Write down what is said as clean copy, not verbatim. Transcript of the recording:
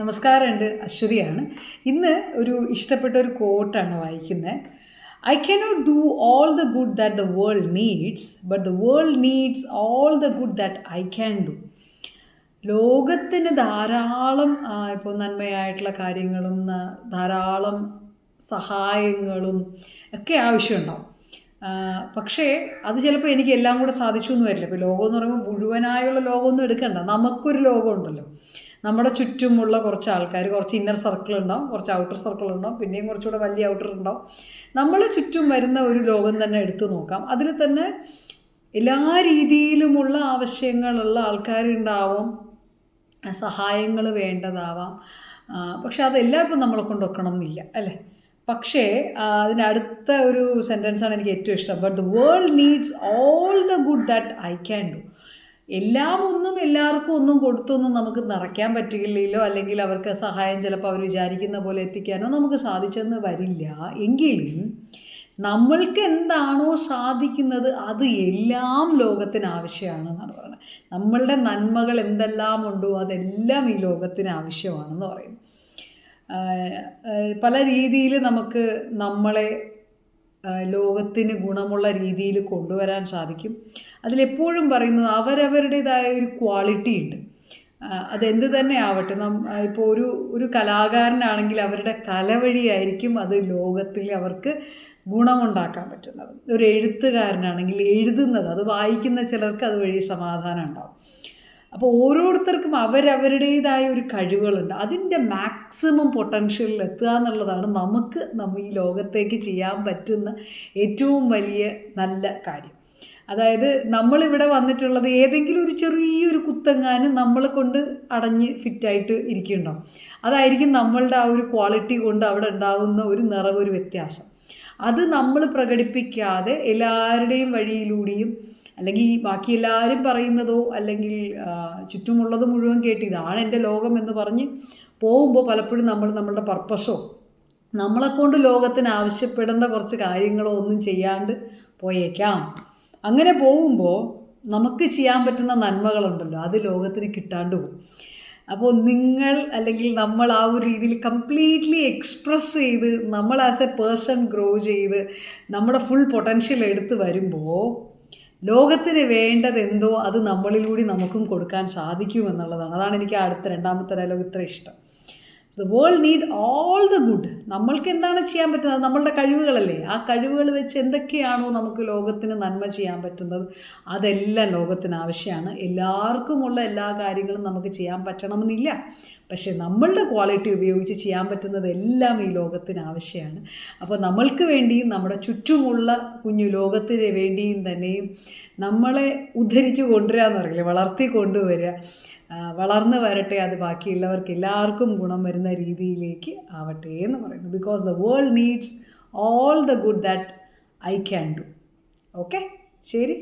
നമസ്കാരമുണ്ട്, അശ്വതിയാണ്. ഇന്ന് ഒരു ഇഷ്ടപ്പെട്ട ഒരു കോട്ടാണ് വായിക്കുന്നത്. I cannot do all the good that the world needs, but the world needs all the good that I can do. ലോകത്തിന് ധാരാളം ഇപ്പോൾ നന്മയായിട്ടുള്ള കാര്യങ്ങളും ധാരാളം സഹായങ്ങളും ഒക്കെ ആവശ്യമുണ്ടാവും. പക്ഷേ അത് ചിലപ്പോൾ എനിക്ക് എല്ലാം കൂടെ സാധിച്ചു എന്ന് വരില്ല. ഇപ്പോൾ ലോകം എന്ന് പറയുമ്പോൾ മുഴുവനായുള്ള ലോകമൊന്നും എടുക്കണ്ട. നമുക്കൊരു ലോകമുണ്ടല്ലോ. നമ്മുടെ ചുറ്റുമുള്ള കുറച്ച് ആൾക്കാർ, കുറച്ച് ഇന്നർ സർക്കിൾ ഉണ്ടാവും, കുറച്ച് ഔട്ടർ സർക്കിൾ ഉണ്ടാവും, പിന്നെയും കുറച്ചുകൂടെ വലിയ ഔട്ടർ ഉണ്ടാവും. നമ്മളെ ചുറ്റും വരുന്ന ഒരു ലോകം തന്നെ എടുത്തു നോക്കാം. അതിൽ തന്നെ എല്ലാ രീതിയിലുമുള്ള ആവശ്യങ്ങളുള്ള ആൾക്കാരുണ്ടാവും, സഹായങ്ങൾ വേണ്ടതാവാം. പക്ഷെ അതെല്ലാം ഇപ്പം നമ്മളെ കൊണ്ടൊക്കണം എന്നില്ല, അല്ലേ? പക്ഷേ അതിനടുത്ത ഒരു സെൻറ്റൻസാണ് എനിക്ക് ഏറ്റവും ഇഷ്ടം. But the world needs all the good that I can do. എല്ലാം ഒന്നും എല്ലാവർക്കും ഒന്നും കൊടുത്തൊന്നും നമുക്ക് നിറയ്ക്കാൻ പറ്റില്ലല്ലോ, അല്ലെങ്കിൽ അവർക്ക് സഹായം ചിലപ്പോൾ അവർ വിചാരിക്കുന്ന പോലെ എത്തിക്കാനോ നമുക്ക് സാധിച്ചെന്ന് വരില്ല. എങ്കിലും നമ്മൾക്ക് എന്താണോ സാധിക്കുന്നത് അത് എല്ലാം ലോകത്തിന് ആവശ്യമാണെന്നാണ് പറയുന്നത്. നമ്മളുടെ നന്മകൾ എന്തെല്ലാം ഉണ്ടോ അതെല്ലാം ഈ ലോകത്തിന് ആവശ്യമാണെന്ന് പറയുന്നു. പല രീതിയിൽ നമുക്ക് നമ്മളെ ലോകത്തിന് ഗുണമുള്ള രീതിയിൽ കൊണ്ടുവരാൻ സാധിക്കും. അതിലെപ്പോഴും പറയുന്നത് അവരവരുടേതായ ഒരു ക്വാളിറ്റി ഉണ്ട്. അതെന്ത് തന്നെ ആവട്ടെ, ഇപ്പോൾ ഒരു കലാകാരനാണെങ്കിൽ അവരുടെ കല വഴിയായിരിക്കും അത് ലോകത്തിൽ അവർക്ക് ഗുണമുണ്ടാക്കാൻ പറ്റുന്നത്. ഒരു എഴുത്തുകാരനാണെങ്കിൽ എഴുതുന്നത്, അത് വായിക്കുന്ന ചിലർക്ക് അതുവഴി സമാധാനം ഉണ്ടാവും. അപ്പോൾ ഓരോരുത്തർക്കും അവരവരുടേതായ ഒരു കഴിവുകളുണ്ട്. അതിൻ്റെ മാക്സിമം പൊട്ടൻഷ്യലിൽ എത്തുക എന്നുള്ളതാണ് നമ്മൾ ഈ ലോകത്തേക്ക് ചെയ്യാൻ പറ്റുന്ന ഏറ്റവും വലിയ നല്ല കാര്യം. അതായത് നമ്മളിവിടെ വന്നിട്ടുള്ളത് ഏതെങ്കിലും ഒരു ചെറിയൊരു കുത്തെങ്ങാനും നമ്മളെ കൊണ്ട് അടഞ്ഞ് ഫിറ്റായിട്ട് ഇരിക്കുന്നുണ്ടാവും. അതായിരിക്കും നമ്മളുടെ ആ ഒരു ക്വാളിറ്റി കൊണ്ട് അവിടെ ഉണ്ടാകുന്ന ഒരു നിറവൊരു വ്യത്യാസം. അത് നമ്മൾ പ്രകടിപ്പിക്കാതെ എല്ലാവരുടെയും വഴിയിലൂടെയും, അല്ലെങ്കിൽ ബാക്കി എല്ലാവരും പറയുന്നതോ അല്ലെങ്കിൽ ചുറ്റുമുള്ളത് മുഴുവൻ കേട്ട് ഇതാണ് എൻ്റെ ലോകം എന്ന് പറഞ്ഞ് പോകുമ്പോൾ പലപ്പോഴും നമ്മളുടെ പർപ്പസോ നമ്മളെക്കൊണ്ട് ലോകത്തിന് ആവശ്യപ്പെടേണ്ട കുറച്ച് കാര്യങ്ങളോ ഒന്നും ചെയ്യാണ്ട് പോയേക്കാം. അങ്ങനെ പോകുമ്പോൾ നമുക്ക് ചെയ്യാൻ പറ്റുന്ന നന്മകളുണ്ടല്ലോ, അത് ലോകത്തിന് കിട്ടാണ്ട് പോകും. അപ്പോൾ അല്ലെങ്കിൽ നമ്മൾ ആ ഒരു രീതിയിൽ കംപ്ലീറ്റ്ലി എക്സ്പ്രസ് ചെയ്ത് നമ്മൾ ആസ് എ പേഴ്സൺ ഗ്രോ ചെയ്ത് നമ്മുടെ ഫുൾ പൊട്ടൻഷ്യൽ എടുത്ത് വരുമ്പോൾ ലോകത്തിന് വേണ്ടത് എന്തോ അത് നമ്മളിലൂടെ നമുക്കും കൊടുക്കാൻ സാധിക്കുമെന്നുള്ളതാണ്. അതാണ് എനിക്ക് അടുത്ത രണ്ടാമത്തെ ഡയലോഗ് ഇത്ര ഇഷ്ടം. The world need all the good. നമ്മൾക്ക് എന്താണ് ചെയ്യാൻ പറ്റുന്നത്? നമ്മളുടെ കഴിവുകളല്ലേ. ആ കഴിവുകൾ വെച്ച് എന്തൊക്കെയാണോ നമുക്ക് ലോകത്തിന് നന്മ ചെയ്യാൻ പറ്റുന്നത് അതെല്ലാം ലോകത്തിന് ആവശ്യമാണ്. എല്ലാവർക്കുമുള്ള എല്ലാ കാര്യങ്ങളും നമുക്ക് ചെയ്യാൻ പറ്റണമെന്നില്ല. പക്ഷേ നമ്മളുടെ ക്വാളിറ്റി ഉപയോഗിച്ച് ചെയ്യാൻ പറ്റുന്നതെല്ലാം ഈ ലോകത്തിന് ആവശ്യമാണ്. അപ്പോൾ നമ്മൾക്ക് വേണ്ടിയും നമ്മുടെ ചുറ്റുമുള്ള കുഞ്ഞു ലോകത്തിന് വേണ്ടിയും തന്നെയും നമ്മളെ ഉദ്ധരിച്ച് കൊണ്ടുവരിക എന്ന് പറയില്ലേ, വളർത്തി കൊണ്ടുവരിക. വളർന്നു വരട്ടെ, അത് ബാക്കിയുള്ളവർക്ക് എല്ലാവർക്കും ഗുണം വരുന്ന രീതിയിലേക്ക് ആവട്ടെ എന്ന് പറയുന്നു. Because the world needs all the good that I can do. Okay, ശരി.